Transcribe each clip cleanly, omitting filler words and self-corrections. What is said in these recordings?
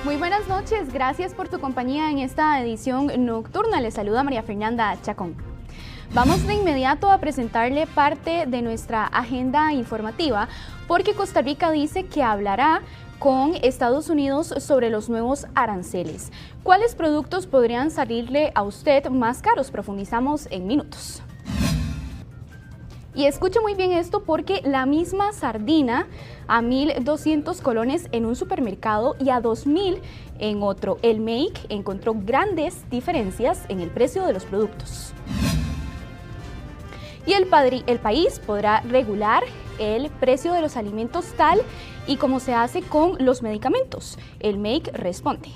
Muy buenas noches, gracias por tu compañía en esta edición nocturna. Les saluda María Fernanda Chacón. Vamos de inmediato a presentarle parte de nuestra agenda informativa porque Costa Rica dice que hablará con Estados Unidos sobre los nuevos aranceles. ¿Cuáles productos podrían salirle a usted más caros? Profundizamos en minutos. Y escuche muy bien esto porque la misma sardina a 1.200 colones en un supermercado y a 2.000 en otro. El MEIC encontró grandes diferencias en el precio de los productos. Y el país podrá regular el precio de los alimentos tal y como se hace con los medicamentos. El MEIC responde.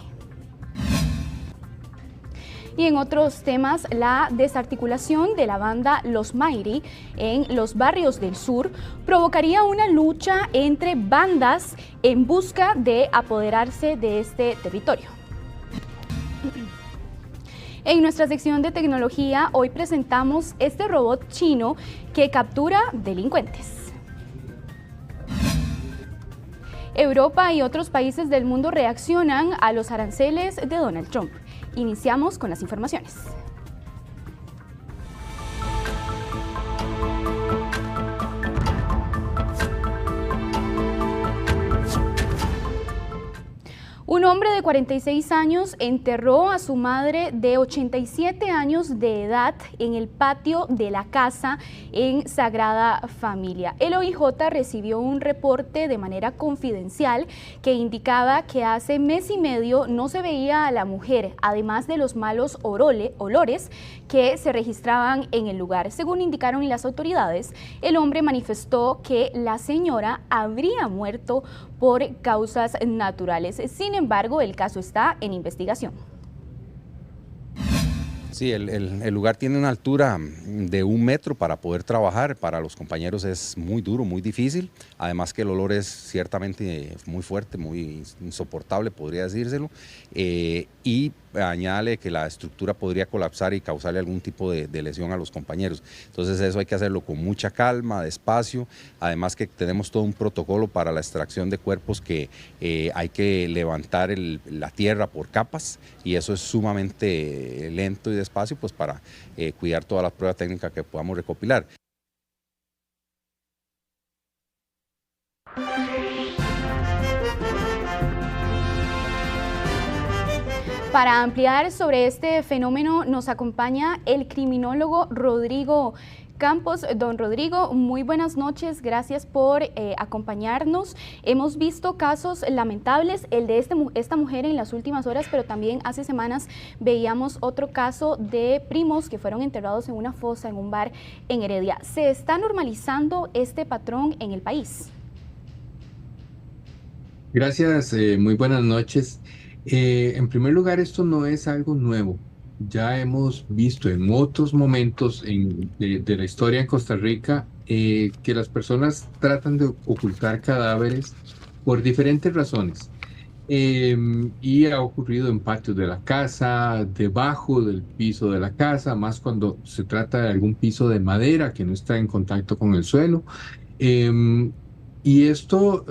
Y en otros temas, la desarticulación de la banda Los Mairi en los barrios del sur provocaría una lucha entre bandas en busca de apoderarse de este territorio. En nuestra sección de tecnología, hoy presentamos este robot chino que captura delincuentes. Europa y otros países del mundo reaccionan a los aranceles de Donald Trump. Iniciamos con las informaciones. Un hombre de 46 años enterró a su madre de 87 años de edad en el patio de la casa en Sagrada Familia. El OIJ recibió un reporte de manera confidencial que indicaba que hace mes y medio no se veía a la mujer, además de los malos olores que se registraban en el lugar. Según indicaron las autoridades, el hombre manifestó que la señora habría muerto por causas naturales. Sin embargo, el caso está en investigación. Sí, el lugar tiene una altura de 1 metro para poder trabajar. Para los compañeros es muy duro, muy difícil. Además que el olor es ciertamente muy fuerte, muy insoportable, podría decírselo. Y añade que la estructura podría colapsar y causarle algún tipo de lesión a los compañeros. Entonces eso hay que hacerlo con mucha calma, despacio. Además que tenemos todo un protocolo para la extracción de cuerpos que hay que levantar la tierra por capas y eso es sumamente lento y despacio pues para cuidar todas las pruebas técnicas que podamos recopilar. Para ampliar sobre este fenómeno nos acompaña el criminólogo Rodrigo Campos. Don Rodrigo, muy buenas noches, gracias por acompañarnos. Hemos visto casos lamentables, el de esta mujer en las últimas horas, pero también hace semanas veíamos otro caso de primos que fueron enterrados en una fosa en un bar en Heredia. ¿Se está normalizando este patrón en el país? Gracias, muy buenas noches. En primer lugar, esto no es algo nuevo. Ya hemos visto en otros momentos de la historia en Costa Rica que las personas tratan de ocultar cadáveres por diferentes razones. Y ha ocurrido en patios de la casa, debajo del piso de la casa, más cuando se trata de algún piso de madera que no está en contacto con el suelo. Y esto,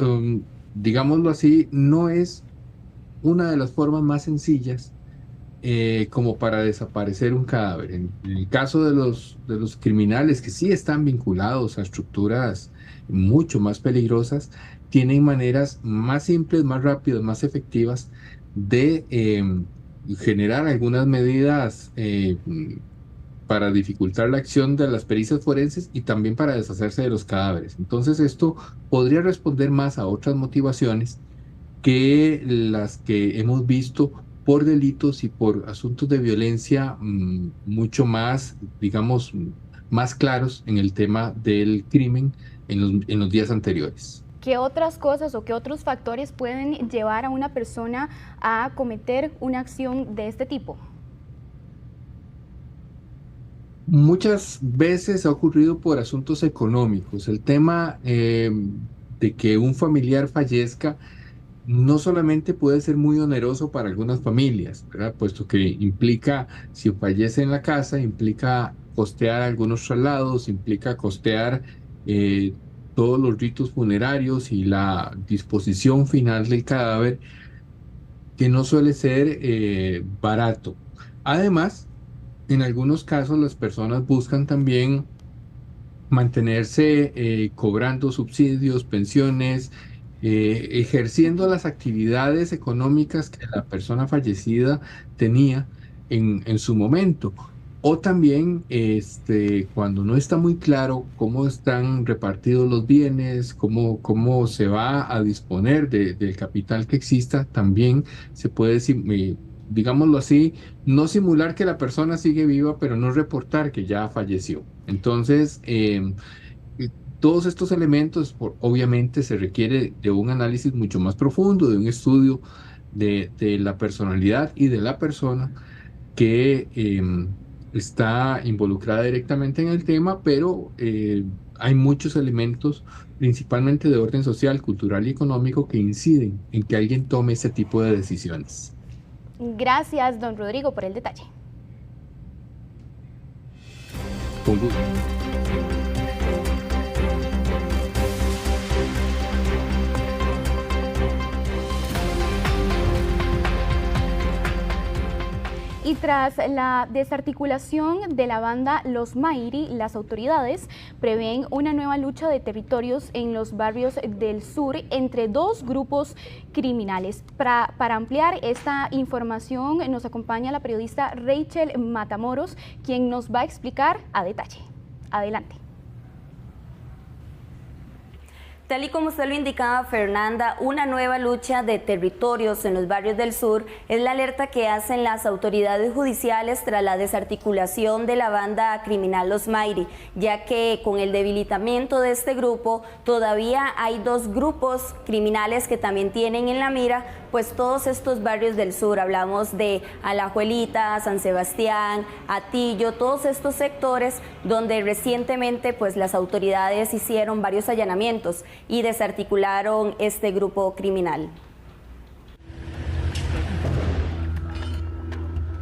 digámoslo así, no es una de las formas más sencillas como para desaparecer un cadáver. En el caso de los criminales que sí están vinculados a estructuras mucho más peligrosas, tienen maneras más simples, más rápidas, más efectivas de generar algunas medidas para dificultar la acción de las pericias forenses y también para deshacerse de los cadáveres. Entonces esto podría responder más a otras motivaciones que las que hemos visto por delitos y por asuntos de violencia mucho más, digamos, más claros en el tema del crimen en los días anteriores. ¿Qué otras cosas o qué otros factores pueden llevar a una persona a cometer una acción de este tipo? Muchas veces ha ocurrido por asuntos económicos. El tema de que un familiar fallezca no solamente puede ser muy oneroso para algunas familias, ¿verdad? Puesto que implica, si fallece en la casa, implica costear algunos traslados, implica costear todos los ritos funerarios y la disposición final del cadáver, que no suele ser barato. Además, en algunos casos las personas buscan también mantenerse cobrando subsidios, pensiones, ejerciendo las actividades económicas que la persona fallecida tenía en su momento. O también cuando no está muy claro cómo están repartidos los bienes, cómo se va a disponer del capital que exista, también se puede, digámoslo así, no simular que la persona sigue viva, pero no reportar que ya falleció. Entonces, todos estos elementos, obviamente, se requiere de un análisis mucho más profundo, de un estudio de la personalidad y de la persona que está involucrada directamente en el tema, pero hay muchos elementos, principalmente de orden social, cultural y económico, que inciden en que alguien tome ese tipo de decisiones. Gracias, don Rodrigo, por el detalle. Con gusto. Y tras la desarticulación de la banda Los Mairi, las autoridades prevén una nueva lucha de territorios en los barrios del sur entre dos grupos criminales. Para ampliar esta información nos acompaña la periodista Rachel Matamoros, quien nos va a explicar a detalle. Adelante. Tal y como usted lo indicaba, Fernanda, una nueva lucha de territorios en los barrios del sur es la alerta que hacen las autoridades judiciales tras la desarticulación de la banda criminal Los Mairi, ya que con el debilitamiento de este grupo todavía hay dos grupos criminales que también tienen en la mira pues todos estos barrios del sur. Hablamos de Alajuelita, San Sebastián, Atillo, todos estos sectores donde recientemente pues las autoridades hicieron varios allanamientos y desarticularon este grupo criminal.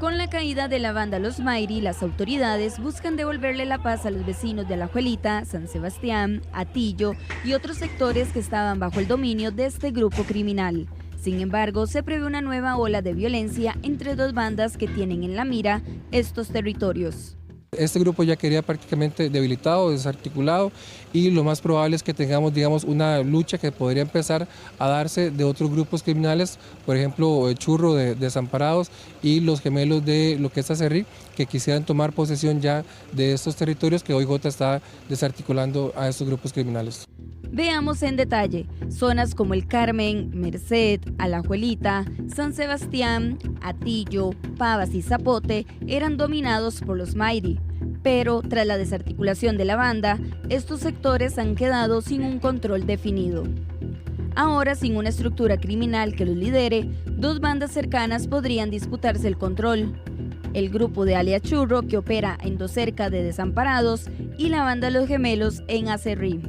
Con la caída de la banda Los Mairi, las autoridades buscan devolverle la paz a los vecinos de Alajuelita, San Sebastián, Atillo y otros sectores que estaban bajo el dominio de este grupo criminal. Sin embargo, se prevé una nueva ola de violencia entre dos bandas que tienen en la mira estos territorios. Este grupo ya quedaría prácticamente debilitado, desarticulado, y lo más probable es que tengamos, digamos, una lucha que podría empezar a darse de otros grupos criminales, por ejemplo, el Churro de Desamparados y los gemelos de lo que es Acerrí, que quisieran tomar posesión ya de estos territorios que OIJ está desarticulando a estos grupos criminales. Veamos en detalle, zonas como El Carmen, Merced, Alajuelita, San Sebastián, Atillo, Pavas y Zapote eran dominados por los Mairi, pero tras la desarticulación de la banda, estos sectores han quedado sin un control definido. Ahora, sin una estructura criminal que los lidere, dos bandas cercanas podrían disputarse el control. El grupo de alias Churro, que opera en Docerca de Desamparados, y la banda Los Gemelos en Acerrí.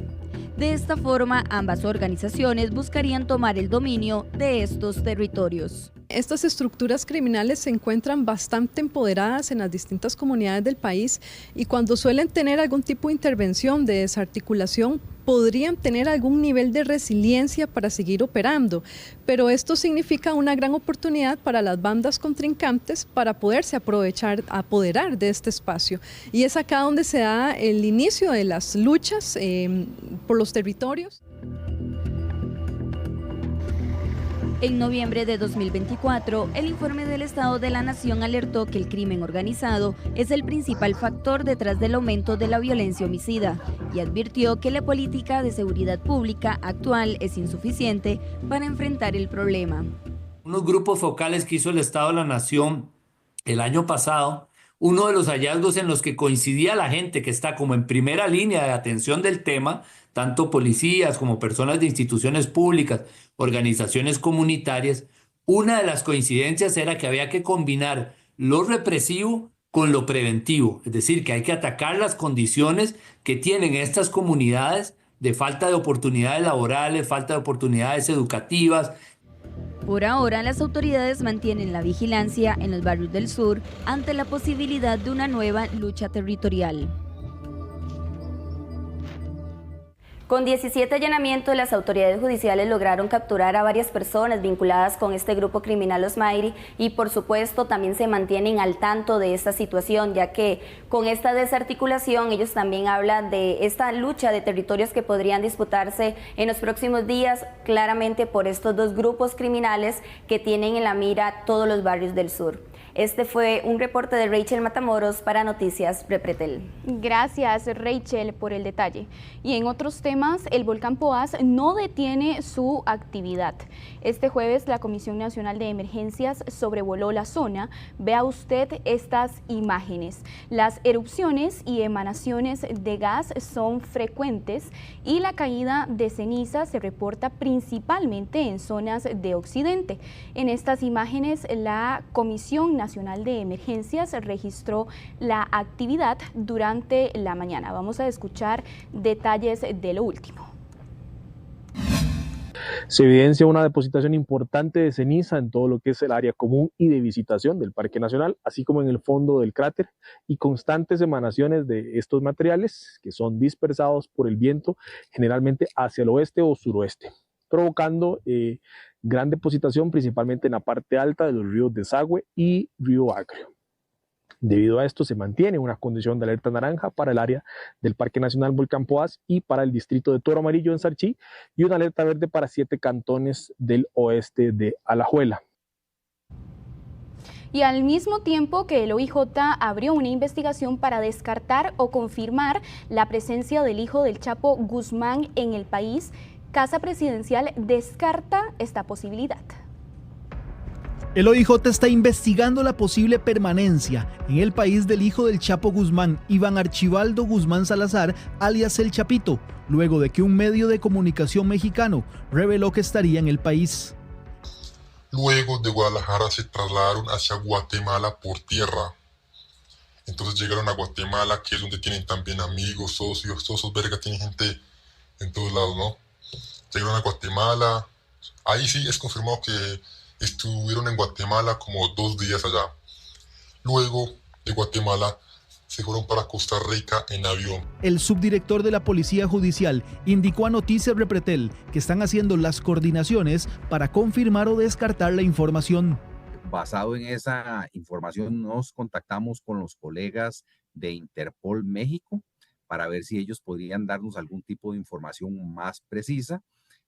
De esta forma, ambas organizaciones buscarían tomar el dominio de estos territorios. Estas estructuras criminales se encuentran bastante empoderadas en las distintas comunidades del país y cuando suelen tener algún tipo de intervención de desarticulación, podrían tener algún nivel de resiliencia para seguir operando, pero esto significa una gran oportunidad para las bandas contrincantes para poderse apoderar de este espacio. Y es acá donde se da el inicio de las luchas por los territorios. En noviembre de 2024, el informe del Estado de la Nación alertó que el crimen organizado es el principal factor detrás del aumento de la violencia homicida y advirtió que la política de seguridad pública actual es insuficiente para enfrentar el problema. Unos grupos focales que hizo el Estado de la Nación el año pasado, uno de los hallazgos en los que coincidía la gente que está como en primera línea de atención del tema, tanto policías como personas de instituciones públicas, organizaciones comunitarias, una de las coincidencias era que había que combinar lo represivo con lo preventivo, es decir, que hay que atacar las condiciones que tienen estas comunidades de falta de oportunidades laborales, falta de oportunidades educativas. Por ahora, las autoridades mantienen la vigilancia en los barrios del sur ante la posibilidad de una nueva lucha territorial. Con 17 allanamientos, las autoridades judiciales lograron capturar a varias personas vinculadas con este grupo criminal Los Mairi y por supuesto también se mantienen al tanto de esta situación, ya que con esta desarticulación ellos también hablan de esta lucha de territorios que podrían disputarse en los próximos días, claramente por estos dos grupos criminales que tienen en la mira todos los barrios del sur. Este fue un reporte de Rachel Matamoros para Noticias Repretel. Gracias, Rachel, por el detalle. Y en otros temas, el volcán Poás no detiene su actividad. Este jueves, la Comisión Nacional de Emergencias sobrevoló la zona. Vea usted estas imágenes. Las erupciones y emanaciones de gas son frecuentes y la caída de ceniza se reporta principalmente en zonas de Occidente. En estas imágenes, la Comisión Nacional de Emergencias registró la actividad durante la mañana. Vamos a escuchar detalles de lo último. Se evidencia una depositación importante de ceniza en todo lo que es el área común y de visitación del Parque Nacional, así como en el fondo del cráter, y constantes emanaciones de estos materiales que son dispersados por el viento, generalmente hacia el oeste o suroeste, provocando gran depositación principalmente en la parte alta de los ríos Desagüe y Río Agrio. Debido a esto se mantiene una condición de alerta naranja para el área del Parque Nacional Volcán Poás y para el distrito de Toro Amarillo en Sarchí, y una alerta verde para 7 cantones del oeste de Alajuela. Y al mismo tiempo que el OIJ abrió una investigación para descartar o confirmar la presencia del hijo del Chapo Guzmán en el país, Casa Presidencial descarta esta posibilidad. El OIJ está investigando la posible permanencia en el país del hijo del Chapo Guzmán, Iván Archibaldo Guzmán Salazar, alias El Chapito, luego de que un medio de comunicación mexicano reveló que estaría en el país. Luego de Guadalajara se trasladaron hacia Guatemala por tierra. Entonces llegaron a Guatemala, que es donde tienen también amigos, socios, todos esos vergas, tienen gente en todos lados, ¿no? Llegaron a Guatemala, ahí sí es confirmado que estuvieron en Guatemala como 2 días allá. Luego de Guatemala se fueron para Costa Rica en avión. El subdirector de la Policía Judicial indicó a Noticias Repretel que están haciendo las coordinaciones para confirmar o descartar la información. Basado en esa información nos contactamos con los colegas de Interpol México para ver si ellos podrían darnos algún tipo de información más precisa.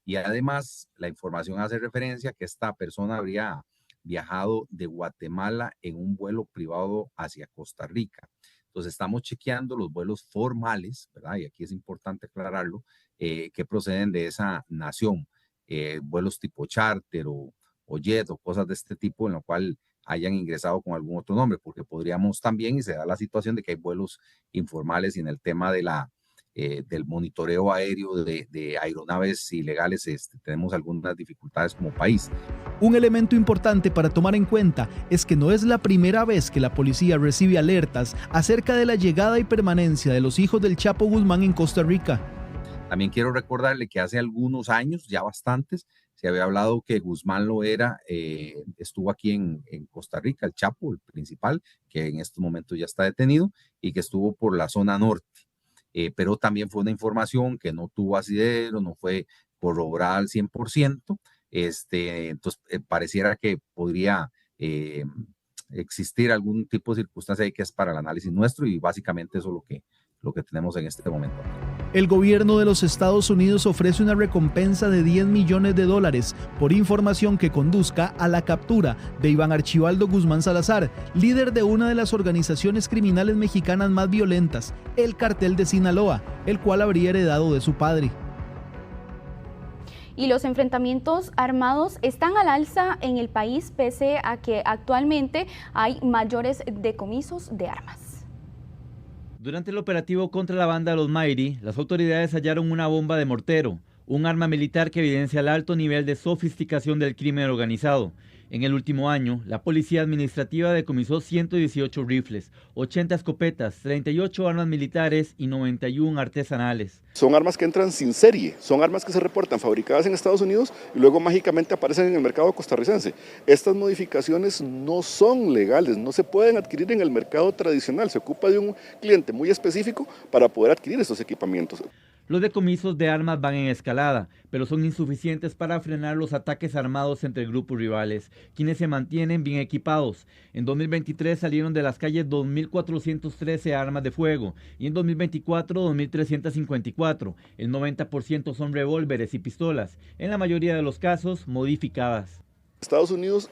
Y además, la información hace referencia a que esta persona habría viajado de Guatemala en un vuelo privado hacia Costa Rica. Entonces, estamos chequeando los vuelos formales, ¿verdad? Y aquí es importante aclararlo, que proceden de esa nación. Vuelos tipo charter o jet o cosas de este tipo, en lo cual hayan ingresado con algún otro nombre, porque podríamos también, y se da la situación de que hay vuelos informales y en el tema de del monitoreo aéreo de aeronaves ilegales tenemos algunas dificultades como país. Un elemento importante para tomar en cuenta es que no es la primera vez que la policía recibe alertas acerca de la llegada y permanencia de los hijos del Chapo Guzmán en Costa Rica. También quiero recordarle que hace algunos años, ya bastantes, se había hablado que Guzmán Loera estuvo aquí en Costa Rica, el Chapo, el principal, que en estos momentos ya está detenido y que estuvo por la zona norte. Pero también fue una información que no tuvo asidero, no fue corroborada al 100%, entonces pareciera que podría existir algún tipo de circunstancia que es para el análisis nuestro y básicamente eso es lo que tenemos en este momento. El gobierno de los Estados Unidos ofrece una recompensa de $10 millones por información que conduzca a la captura de Iván Archibaldo Guzmán Salazar, líder de una de las organizaciones criminales mexicanas más violentas, el Cartel de Sinaloa, el cual habría heredado de su padre. Y los enfrentamientos armados están al alza en el país pese a que actualmente hay mayores decomisos de armas. Durante el operativo contra la banda Los Mairi, las autoridades hallaron una bomba de mortero, un arma militar que evidencia el alto nivel de sofisticación del crimen organizado. En el último año, la Policía Administrativa decomisó 118 rifles, 80 escopetas, 38 armas militares y 91 artesanales. Son armas que entran sin serie, son armas que se reportan fabricadas en Estados Unidos y luego mágicamente aparecen en el mercado costarricense. Estas modificaciones no son legales, no se pueden adquirir en el mercado tradicional, se ocupa de un cliente muy específico para poder adquirir estos equipamientos. Los decomisos de armas van en escalada, pero son insuficientes para frenar los ataques armados entre grupos rivales, quienes se mantienen bien equipados. En 2023 salieron de las calles 2.413 armas de fuego y en 2024 2.354. El 90% son revólveres y pistolas, en la mayoría de los casos modificadas. Estados Unidos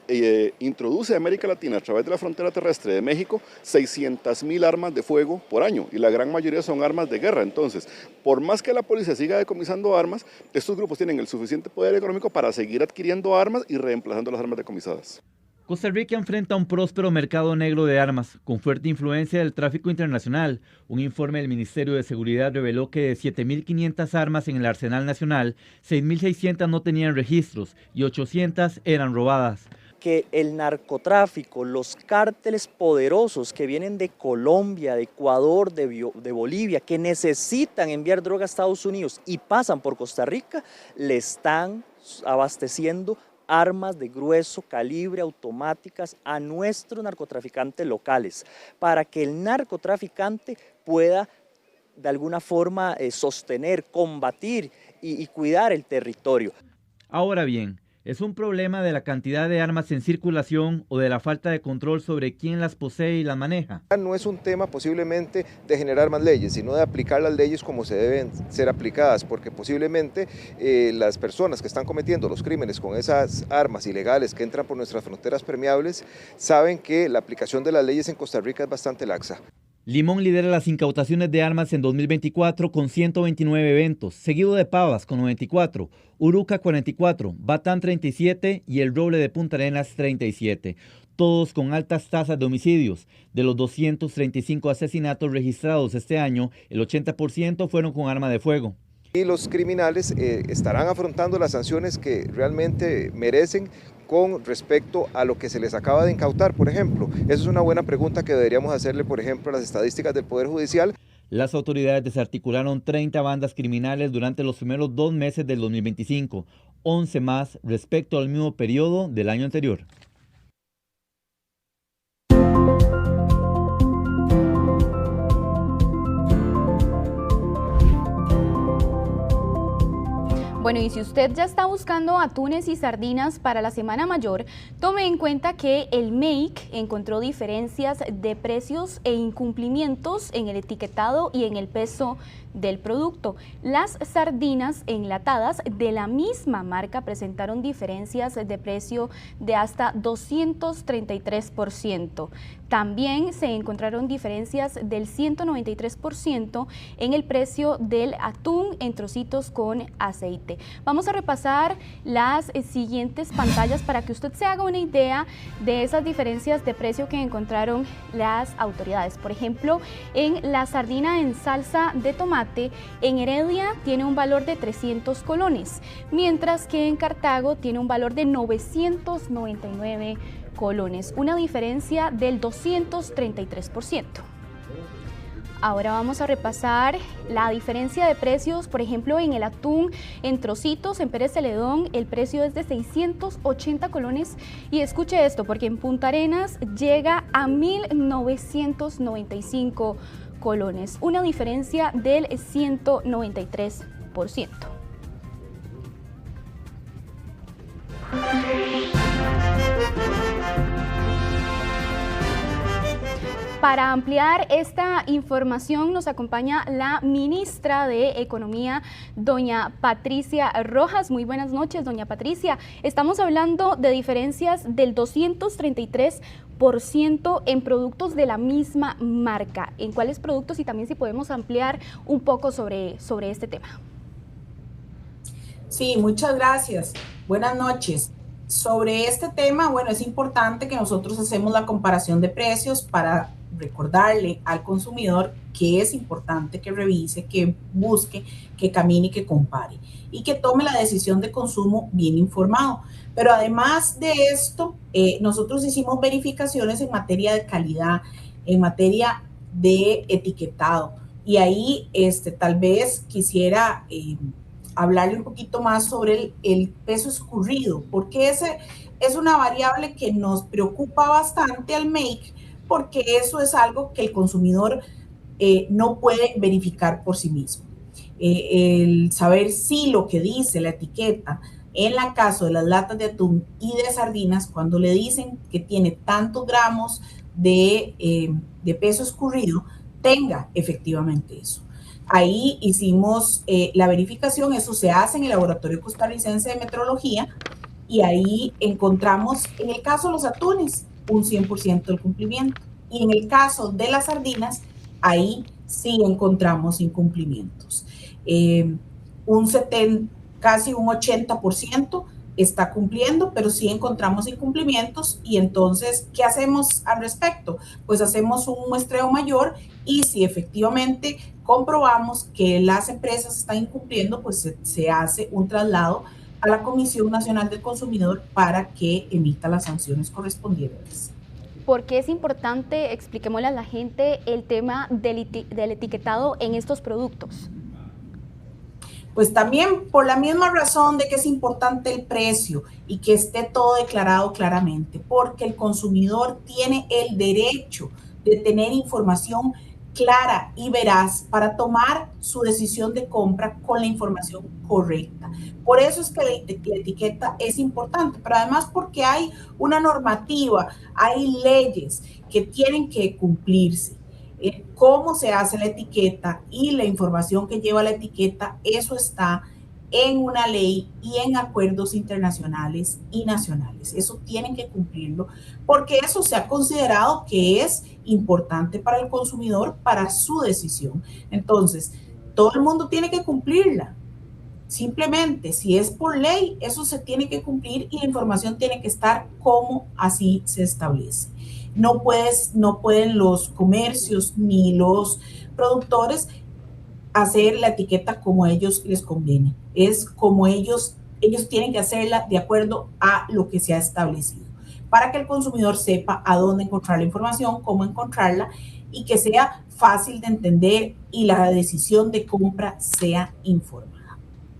introduce a América Latina a través de la frontera terrestre de México 600.000 armas de fuego por año y la gran mayoría son armas de guerra. Entonces, por más que la policía siga decomisando armas, estos grupos tienen el suficiente poder económico para seguir adquiriendo armas y reemplazando las armas decomisadas. Costa Rica enfrenta un próspero mercado negro de armas, con fuerte influencia del tráfico internacional. Un informe del Ministerio de Seguridad reveló que de 7.500 armas en el arsenal nacional, 6.600 no tenían registros y 800 eran robadas. Que el narcotráfico, los cárteles poderosos que vienen de Colombia, de Ecuador, de Bolivia, que necesitan enviar droga a Estados Unidos y pasan por Costa Rica, le están abasteciendo armas de grueso calibre automáticas a nuestros narcotraficantes locales, para que el narcotraficante pueda de alguna forma sostener, combatir y cuidar el territorio. Ahora bien, ¿es un problema de la cantidad de armas en circulación o de la falta de control sobre quién las posee y las maneja? No es un tema posiblemente de generar más leyes, sino de aplicar las leyes como se deben ser aplicadas, porque posiblemente las personas que están cometiendo los crímenes con esas armas ilegales que entran por nuestras fronteras permeables saben que la aplicación de las leyes en Costa Rica es bastante laxa. Limón lidera las incautaciones de armas en 2024 con 129 eventos, seguido de Pavas con 94, Uruca 44, Batán 37 y El Roble de Punta Arenas 37, todos con altas tasas de homicidios. De los 235 asesinatos registrados este año, el 80% fueron con arma de fuego. Y los criminales estarán afrontando las sanciones que realmente merecen con respecto a lo que se les acaba de incautar, por ejemplo. Esa es una buena pregunta que deberíamos hacerle, por ejemplo, a las estadísticas del Poder Judicial. Las autoridades desarticularon 30 bandas criminales durante los primeros 2 meses del 2025, 11 más respecto al mismo periodo del año anterior. Bueno, y si usted ya está buscando atunes y sardinas para la Semana Mayor, tome en cuenta que el MEIC encontró diferencias de precios e incumplimientos en el etiquetado y en el peso del producto. Las sardinas enlatadas de la misma marca presentaron diferencias de precio de hasta 233%. También se encontraron diferencias del 193% en el precio del atún en trocitos con aceite. Vamos a repasar las siguientes pantallas para que usted se haga una idea de esas diferencias de precio que encontraron las autoridades. Por ejemplo, en la sardina en salsa de tomate, en Heredia tiene un valor de 300 colones, mientras que en Cartago tiene un valor de 999 colones, una diferencia del 233%. Ahora vamos a repasar la diferencia de precios, por ejemplo, en el atún en trocitos, en Pérez Celedón, el precio es de 680 colones y escuche esto, porque en Punta Arenas llega a 1.995 colones, una diferencia del 193%. Para ampliar esta información nos acompaña la ministra de Economía, doña Patricia Rojas. Muy buenas noches, doña Patricia. Estamos hablando de diferencias del 233% en productos de la misma marca. ¿En cuáles productos? Y también si podemos ampliar un poco sobre este tema. Sí, muchas gracias. Buenas noches. Sobre este tema, bueno, es importante que nosotros hacemos la comparación de precios para recordarle al consumidor que es importante que revise, que busque, que camine y que compare y que tome la decisión de consumo bien informado. Pero además de esto, nosotros hicimos verificaciones en materia de calidad, en materia de etiquetado y ahí tal vez quisiera hablarle un poquito más sobre el peso escurrido, porque ese es una variable que nos preocupa bastante al MEIC, porque eso es algo que el consumidor no puede verificar por sí mismo. el saber si lo que dice la etiqueta, en el caso de las latas de atún y de sardinas, cuando le dicen que tiene tantos gramos de peso escurrido, tenga efectivamente eso. Ahí hicimos la verificación, eso se hace en el Laboratorio Costarricense de Metrología, y ahí encontramos, en el caso de los atunes, un 100% del cumplimiento. Y en el caso de las sardinas, ahí sí encontramos incumplimientos. Casi un 80% está cumpliendo, pero sí encontramos incumplimientos. Y entonces, ¿qué hacemos al respecto? Pues hacemos un muestreo mayor, y si efectivamente comprobamos que las empresas están incumpliendo, pues se hace un traslado a la Comisión Nacional del Consumidor para que emita las sanciones correspondientes. ¿Por qué es importante, expliquémosle a la gente, el tema del etiquetado en estos productos? Pues también por la misma razón de que es importante el precio y que esté todo declarado claramente, porque el consumidor tiene el derecho de tener información clara y veraz para tomar su decisión de compra con la información correcta. Por eso es que la etiqueta es importante, pero además porque hay una normativa, hay leyes que tienen que cumplirse. Cómo se hace la etiqueta y la información que lleva la etiqueta, eso está en una ley y en acuerdos internacionales y nacionales. Eso tienen que cumplirlo, porque eso se ha considerado que es importante para el consumidor, para su decisión. Entonces, todo el mundo tiene que cumplirla. Simplemente, si es por ley, eso se tiene que cumplir y la información tiene que estar como así se establece. No pueden los comercios ni los productores hacer la etiqueta como a ellos les conviene. Es como ellos tienen que hacerla de acuerdo a lo que se ha establecido, para que el consumidor sepa a dónde encontrar la información, cómo encontrarla, y que sea fácil de entender y la decisión de compra sea informada.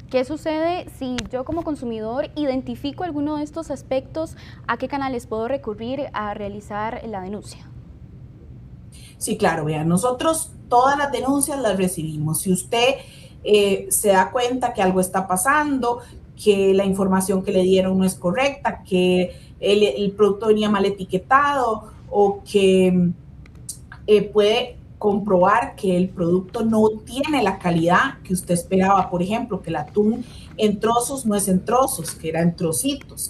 ¿Qué sucede si yo como consumidor identifico alguno de estos aspectos? ¿A qué canales puedo recurrir a realizar la denuncia? Sí, claro, vean, nosotros todas las denuncias las recibimos. Si usted se da cuenta que algo está pasando, que la información que le dieron no es correcta, que el producto venía mal etiquetado, o que puede comprobar que el producto no tiene la calidad que usted esperaba, por ejemplo, que el atún en trozos no es en trozos, que era en trocitos,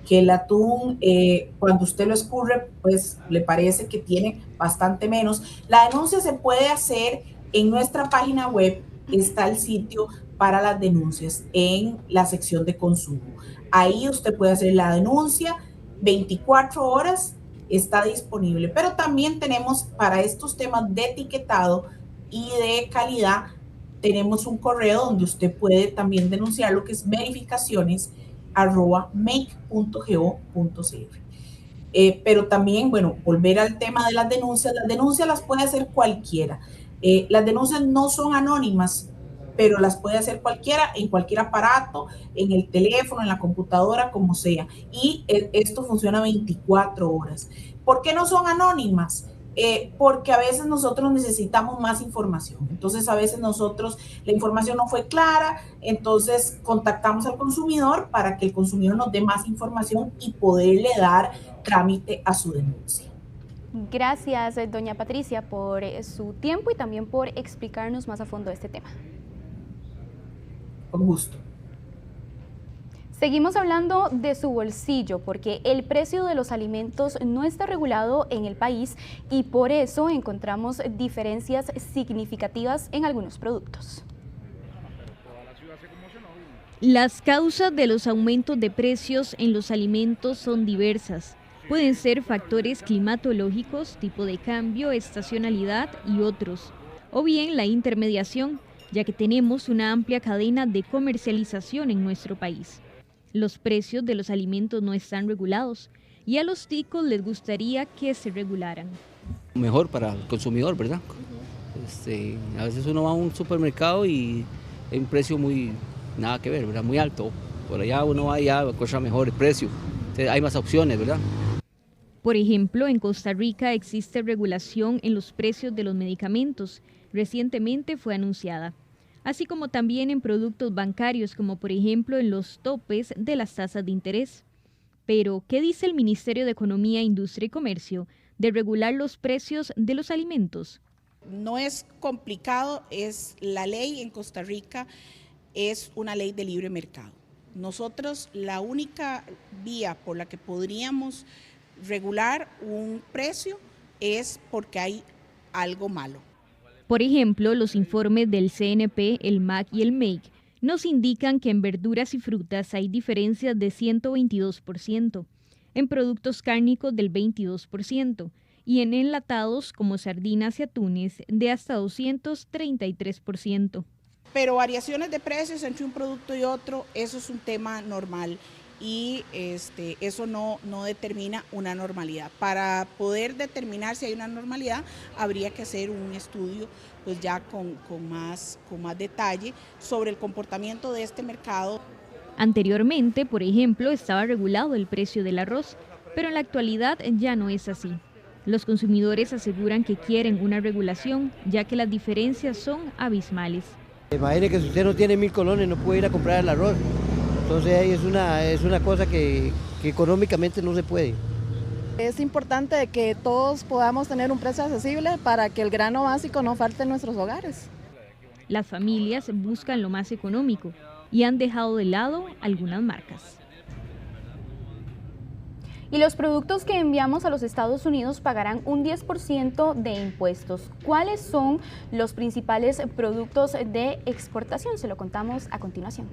que el atún cuando usted lo escurre, pues le parece que tiene bastante menos. La denuncia se puede hacer en nuestra página web, está el sitio para las denuncias en la sección de consumo. Ahí usted puede hacer la denuncia 24 horas, está disponible, pero también tenemos para estos temas de etiquetado y de calidad, tenemos un correo donde usted puede también denunciar lo que es verificaciones@make.go.cr. Pero también, bueno, volver al tema de las denuncias las puede hacer cualquiera. Las denuncias no son anónimas, pero las puede hacer cualquiera, en cualquier aparato, en el teléfono, en la computadora, como sea. Y esto funciona 24 horas. ¿Por qué no son anónimas? Porque a veces nosotros necesitamos más información. Entonces, a veces la información no fue clara, entonces contactamos al consumidor para que el consumidor nos dé más información y poderle dar trámite a su denuncia. Gracias, doña Patricia, por su tiempo y también por explicarnos más a fondo este tema. Con gusto. Seguimos hablando de su bolsillo, porque el precio de los alimentos no está regulado en el país y por eso encontramos diferencias significativas en algunos productos. Las causas de los aumentos de precios en los alimentos son diversas. Pueden ser factores climatológicos, tipo de cambio, estacionalidad y otros, o bien la intermediación, ya que tenemos una amplia cadena de comercialización en nuestro país. Los precios de los alimentos no están regulados y a los ticos les gustaría que se regularan. Mejor para el consumidor, ¿verdad? A veces uno va a un supermercado y hay un precio nada que ver, ¿verdad? Muy alto. Por allá uno va y encuentra mejor el precio. Hay más opciones, ¿verdad? Por ejemplo, en Costa Rica existe regulación en los precios de los medicamentos. Recientemente fue anunciada. así como también en productos bancarios, como por ejemplo en los topes de las tasas de interés. Pero, ¿qué dice el Ministerio de Economía, Industria y Comercio de regular los precios de los alimentos? No es complicado, es la ley en Costa Rica es una ley de libre mercado. Nosotros la única vía por la que podríamos regular un precio es porque hay algo malo. Por ejemplo, los informes del CNP, el MAC y el MEIC nos indican que en verduras y frutas hay diferencias de 122%, en productos cárnicos del 22% y en enlatados como sardinas y atunes de hasta 233%. Pero variaciones de precios entre un producto y otro, eso es un tema normal y eso no determina una normalidad. Para poder determinar si hay una normalidad, habría que hacer un estudio pues ya con más detalle sobre el comportamiento de este mercado. Anteriormente, por ejemplo, estaba regulado el precio del arroz, pero en la actualidad ya no es así. Los consumidores aseguran que quieren una regulación, ya que las diferencias son abismales. Imagine que si usted no tiene 1000 colones no puede ir a comprar el arroz. Entonces ahí es una cosa que económicamente no se puede. Es importante que todos podamos tener un precio accesible para que el grano básico no falte en nuestros hogares. Las familias buscan lo más económico y han dejado de lado algunas marcas. Y los productos que enviamos a los Estados Unidos pagarán un 10% de impuestos. ¿Cuáles son los principales productos de exportación? Se lo contamos a continuación.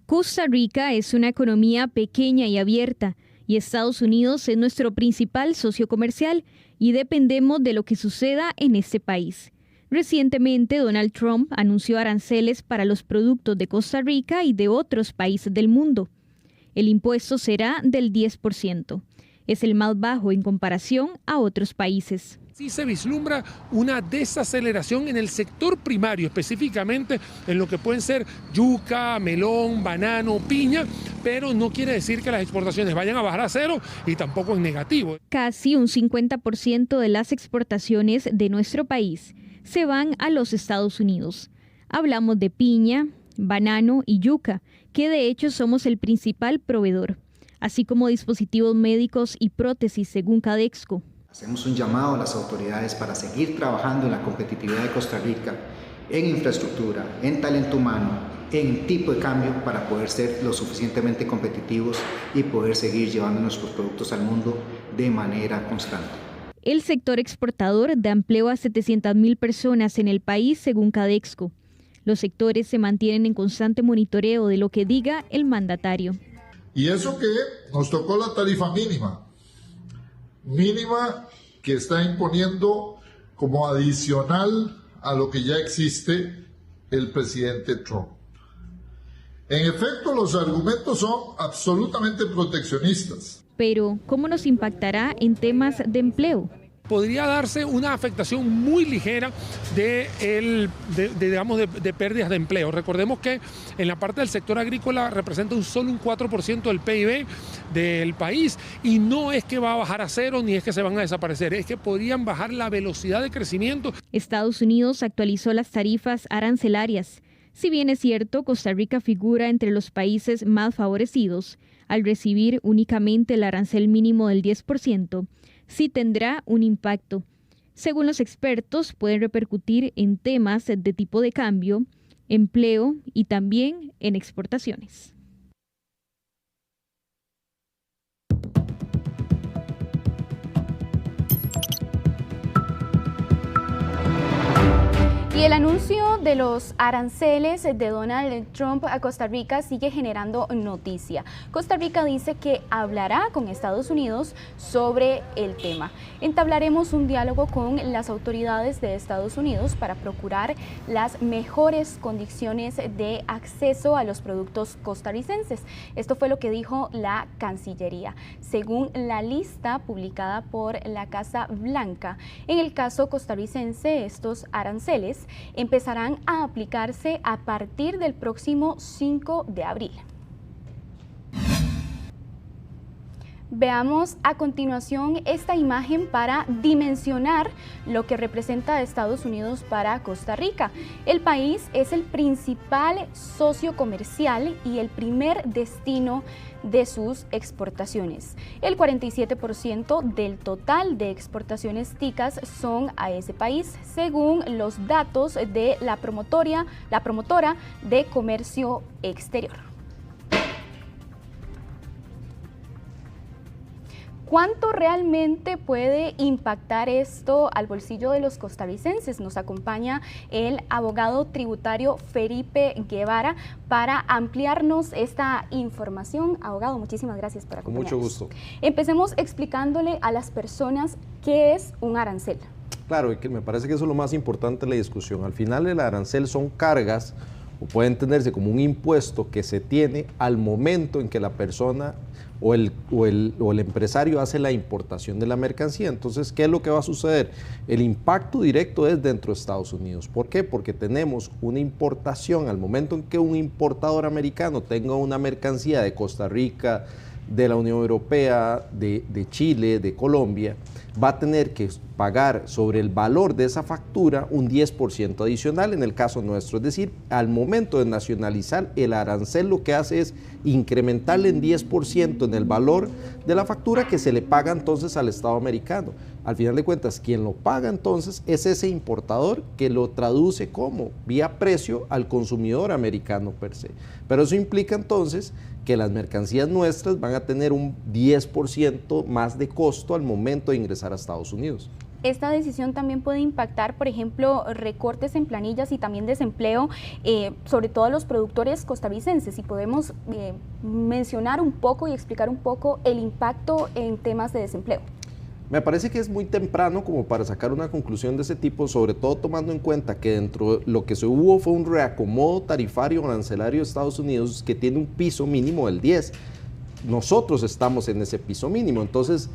Costa Rica es una economía pequeña y abierta, y Estados Unidos es nuestro principal socio comercial y dependemos de lo que suceda en este país. Recientemente, Donald Trump anunció aranceles para los productos de Costa Rica y de otros países del mundo. El impuesto será del 10%. Es el más bajo en comparación a otros países. Sí se vislumbra una desaceleración en el sector primario, específicamente en lo que pueden ser yuca, melón, banano, piña, pero no quiere decir que las exportaciones vayan a bajar a cero y tampoco en negativo. Casi un 50% de las exportaciones de nuestro país se van a los Estados Unidos. Hablamos de piña, banano y yuca, que de hecho somos el principal proveedor, así como dispositivos médicos y prótesis según Cadexco. Hacemos un llamado a las autoridades para seguir trabajando en la competitividad de Costa Rica, en infraestructura, en talento humano, en tipo de cambio para poder ser lo suficientemente competitivos y poder seguir llevando nuestros productos al mundo de manera constante. El sector exportador da empleo a 700.000 personas en el país según Cadexco. Los sectores se mantienen en constante monitoreo de lo que diga el mandatario. Y eso que nos tocó la tarifa mínima que está imponiendo como adicional a lo que ya existe el presidente Trump. En efecto, los argumentos son absolutamente proteccionistas. Pero, ¿cómo nos impactará en temas de empleo? Podría darse una afectación muy ligera de pérdidas de empleo. Recordemos que en la parte del sector agrícola representa solo un 4% del PIB del país y no es que va a bajar a cero ni es que se van a desaparecer, es que podrían bajar la velocidad de crecimiento. Estados Unidos actualizó las tarifas arancelarias. Si bien es cierto, Costa Rica figura entre los países más favorecidos al recibir únicamente el arancel mínimo del 10%, sí tendrá un impacto. Según los expertos, puede repercutir en temas de tipo de cambio, empleo y también en exportaciones. Y el anuncio de los aranceles de Donald Trump a Costa Rica sigue generando noticia. Costa Rica dice que hablará con Estados Unidos sobre el tema. Entablaremos un diálogo con las autoridades de Estados Unidos para procurar las mejores condiciones de acceso a los productos costarricenses. Esto fue lo que dijo la Cancillería. Según la lista publicada por la Casa Blanca, en el caso costarricense, estos aranceles empezarán a aplicarse a partir del próximo 5 de abril. Veamos a continuación esta imagen para dimensionar lo que representa Estados Unidos para Costa Rica. El país es el principal socio comercial y el primer destino de sus exportaciones. El 47% del total de exportaciones ticas son a ese país, según los datos de la promotora de comercio exterior. ¿Cuánto realmente puede impactar esto al bolsillo de los costarricenses? Nos acompaña el abogado tributario Felipe Guevara para ampliarnos esta información. Abogado, muchísimas gracias por acompañarnos. Con mucho gusto. Empecemos explicándole a las personas qué es un arancel. Claro, y que me parece que eso es lo más importante de la discusión. Al final el arancel son cargas, o puede entenderse como un impuesto que se tiene al momento en que la persona o el empresario hace la importación de la mercancía. Entonces, ¿qué es lo que va a suceder? El impacto directo es dentro de Estados Unidos. ¿Por qué? Porque tenemos una importación. Al momento en que un importador americano tenga una mercancía de Costa Rica, de la Unión Europea, de Chile, de Colombia, va a tener que pagar sobre el valor de esa factura un 10% adicional en el caso nuestro. Es decir, al momento de nacionalizar, el arancel lo que hace es incrementarle en 10% en el valor de la factura que se le paga entonces al Estado americano. Al final de cuentas, quien lo paga entonces es ese importador que lo traduce como vía precio al consumidor americano per se. Pero eso implica entonces que las mercancías nuestras van a tener un 10% más de costo al momento de ingresar a Estados Unidos. Esta decisión también puede impactar, por ejemplo, recortes en planillas y también desempleo, sobre todo a los productores costarricenses. Si podemos mencionar un poco y explicar un poco el impacto en temas de desempleo. Me parece que es muy temprano como para sacar una conclusión de ese tipo, sobre todo tomando en cuenta que dentro de lo que se hubo fue un reacomodo tarifario arancelario de Estados Unidos que tiene un piso mínimo del 10. Nosotros estamos en ese piso mínimo, entonces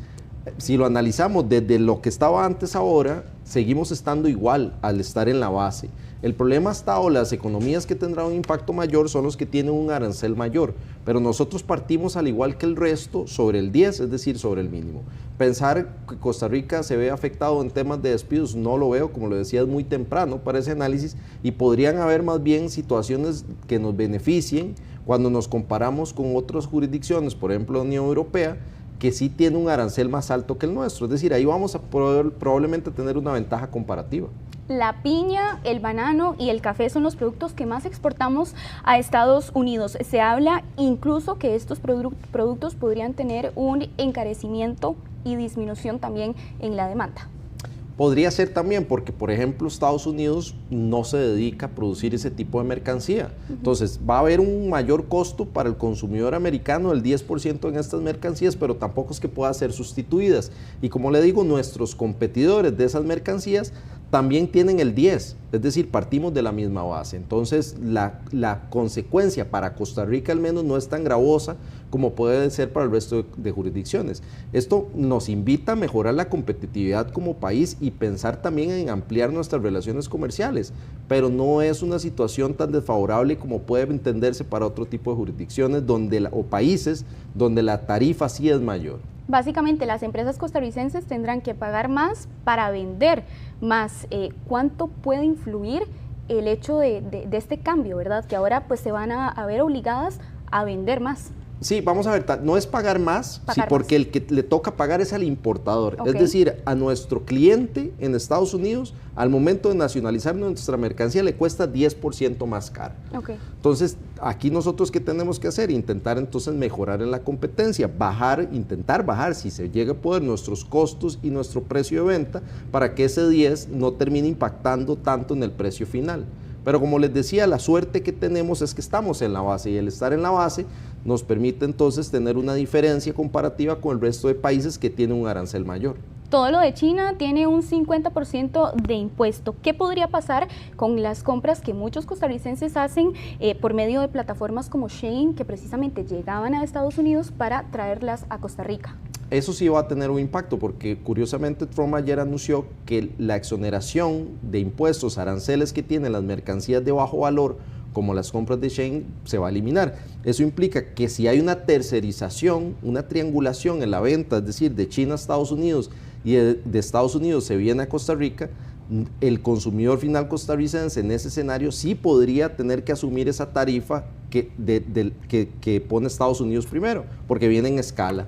si lo analizamos desde lo que estaba antes ahora, seguimos estando igual al estar en la base. El problema está, o las economías que tendrán un impacto mayor son los que tienen un arancel mayor, pero nosotros partimos al igual que el resto sobre el 10, es decir, sobre el mínimo. Pensar que Costa Rica se ve afectado en temas de despidos, no lo veo, como lo decía, es muy temprano para ese análisis y podrían haber más bien situaciones que nos beneficien cuando nos comparamos con otras jurisdicciones, por ejemplo la Unión Europea, que sí tiene un arancel más alto que el nuestro, es decir, ahí vamos a probablemente tener una ventaja comparativa. La piña, el banano y el café son los productos que más exportamos a Estados Unidos. Se habla incluso que estos productos podrían tener un encarecimiento y disminución también en la demanda. Podría ser también porque, por ejemplo, Estados Unidos no se dedica a producir ese tipo de mercancía. Entonces, va a haber un mayor costo para el consumidor americano, el 10% en estas mercancías, pero tampoco es que puedan ser sustituidas. Y como le digo, nuestros competidores de esas mercancías también tienen el 10, es decir, partimos de la misma base. Entonces, la consecuencia para Costa Rica al menos no es tan gravosa como puede ser para el resto de jurisdicciones. Esto nos invita a mejorar la competitividad como país y pensar también en ampliar nuestras relaciones comerciales, pero no es una situación tan desfavorable como puede entenderse para otro tipo de jurisdicciones o países donde la tarifa sí es mayor. Básicamente, las empresas costarricenses tendrán que pagar más para vender más. ¿Cuánto puede influir el hecho de este cambio, verdad? Que ahora pues se van a ver obligadas a vender más. Sí, vamos a ver, no es pagar más, porque el que le toca pagar es al importador, es decir, a nuestro cliente en Estados Unidos, al momento de nacionalizar nuestra mercancía le cuesta 10% más cara. Entonces, aquí nosotros ¿qué tenemos que hacer? Intentar entonces mejorar en la competencia, intentar bajar, si se llega a poder, nuestros costos y nuestro precio de venta para que ese 10 no termine impactando tanto en el precio final. Pero como les decía, la suerte que tenemos es que estamos en la base y el estar en la base nos permite entonces tener una diferencia comparativa con el resto de países que tienen un arancel mayor. Todo lo de China tiene un 50% de impuesto. ¿Qué podría pasar con las compras que muchos costarricenses hacen por medio de plataformas como Shein, que precisamente llegaban a Estados Unidos para traerlas a Costa Rica? Eso sí va a tener un impacto porque curiosamente Trump ayer anunció que la exoneración de impuestos aranceles que tienen las mercancías de bajo valor como las compras de Shein, se va a eliminar. Eso implica que si hay una tercerización, una triangulación en la venta, es decir, de China a Estados Unidos y de Estados Unidos se viene a Costa Rica, el consumidor final costarricense en ese escenario sí podría tener que asumir esa tarifa que pone Estados Unidos primero, porque viene en escala.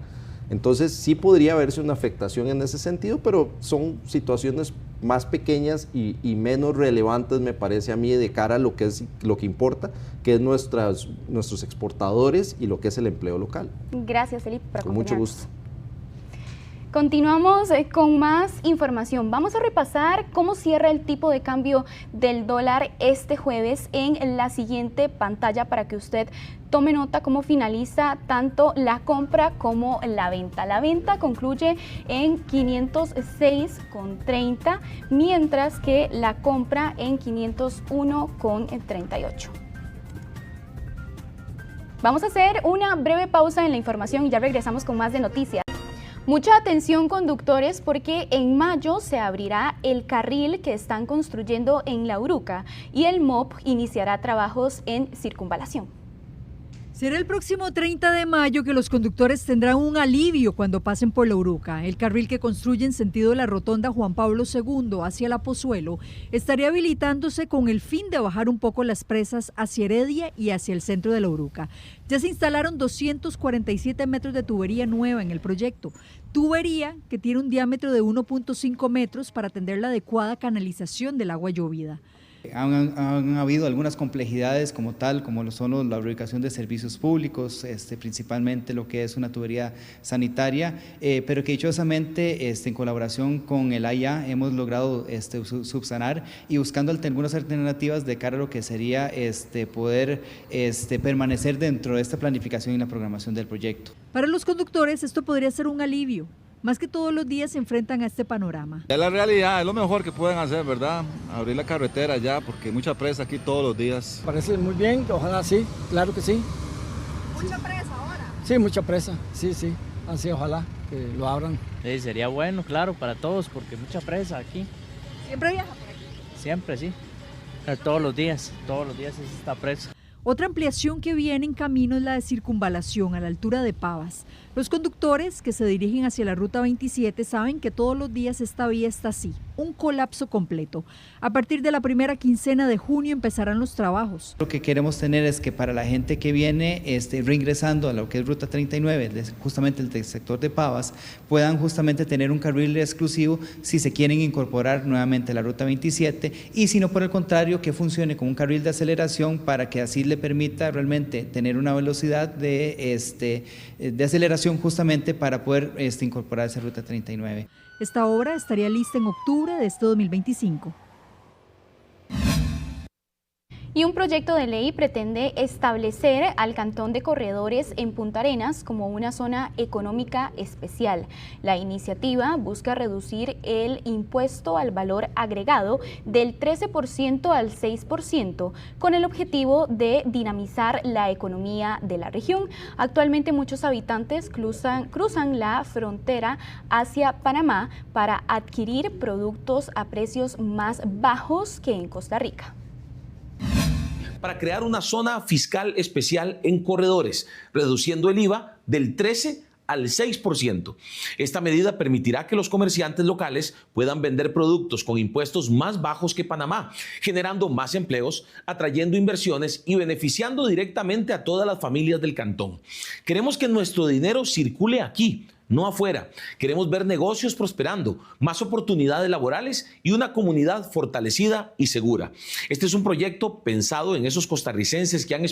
Entonces sí podría verse una afectación en ese sentido, pero son situaciones más pequeñas y menos relevantes, me parece a mí, de cara a lo que importa, que es nuestros exportadores y lo que es el empleo local. Gracias, Felipe, por acompañarnos. Con mucho gusto. Continuamos con más información. Vamos a repasar cómo cierra el tipo de cambio del dólar este jueves en la siguiente pantalla para que usted tome nota cómo finaliza tanto la compra como la venta. La venta concluye en 506,30, mientras que la compra en 501,38. Vamos a hacer una breve pausa en la información y ya regresamos con más de noticias. Mucha atención, conductores, porque en mayo se abrirá el carril que están construyendo en La Uruca y el MOP iniciará trabajos en circunvalación. Será el próximo 30 de mayo que los conductores tendrán un alivio cuando pasen por La Uruca. El carril que construye en sentido de la rotonda Juan Pablo II hacia La Pozuelo estaría habilitándose con el fin de bajar un poco las presas hacia Heredia y hacia el centro de La Uruca. Ya se instalaron 247 metros de tubería nueva en el proyecto. Tubería que tiene un diámetro de 1.5 metros para atender la adecuada canalización del agua llovida. Han habido algunas complejidades como tal, como son la ubicación de servicios públicos, principalmente lo que es una tubería sanitaria, pero que dichosamente en colaboración con el AIA hemos logrado subsanar y buscando algunas alternativas de cara a lo que sería poder permanecer dentro de esta planificación y la programación del proyecto. Para los conductores esto podría ser un alivio. Más que todos los días se enfrentan a este panorama. Es la realidad, es lo mejor que pueden hacer, ¿verdad? Abrir la carretera ya, porque hay mucha presa aquí todos los días. Parece muy bien, ojalá sí, claro que sí. ¿Mucha presa ahora? Sí, mucha presa, sí, así ojalá que lo abran. Sí, sería bueno, claro, para todos, porque mucha presa aquí. ¿Siempre viaja por aquí? Siempre, sí. Todos los días es esta presa. Otra ampliación que viene en camino es la de circunvalación a la altura de Pavas. Los conductores que se dirigen hacia la ruta 27 saben que todos los días esta vía está así, un colapso completo. A partir de la primera quincena de junio empezarán los trabajos. Lo que queremos tener es que para la gente que viene reingresando a lo que es ruta 39, justamente el sector de Pavas, puedan justamente tener un carril exclusivo si se quieren incorporar nuevamente a la ruta 27 y si no, por el contrario, que funcione como un carril de aceleración para que así le permita realmente tener una velocidad de aceleración justamente para poder incorporarse a ruta 39. Esta obra estaría lista en octubre de este 2025. Y un proyecto de ley pretende establecer al Cantón de Corredores en Punta Arenas como una zona económica especial. La iniciativa busca reducir el impuesto al valor agregado del 13% al 6% con el objetivo de dinamizar la economía de la región. Actualmente muchos habitantes cruzan la frontera hacia Panamá para adquirir productos a precios más bajos que en Costa Rica. Para crear una zona fiscal especial en corredores, reduciendo el IVA del 13% al 6%. Esta medida permitirá que los comerciantes locales puedan vender productos con impuestos más bajos que Panamá, generando más empleos, atrayendo inversiones y beneficiando directamente a todas las familias del cantón. Queremos que nuestro dinero circule aquí, no afuera. Queremos ver negocios prosperando, más oportunidades laborales y una comunidad fortalecida y segura. Este es un proyecto pensado en esos costarricenses que han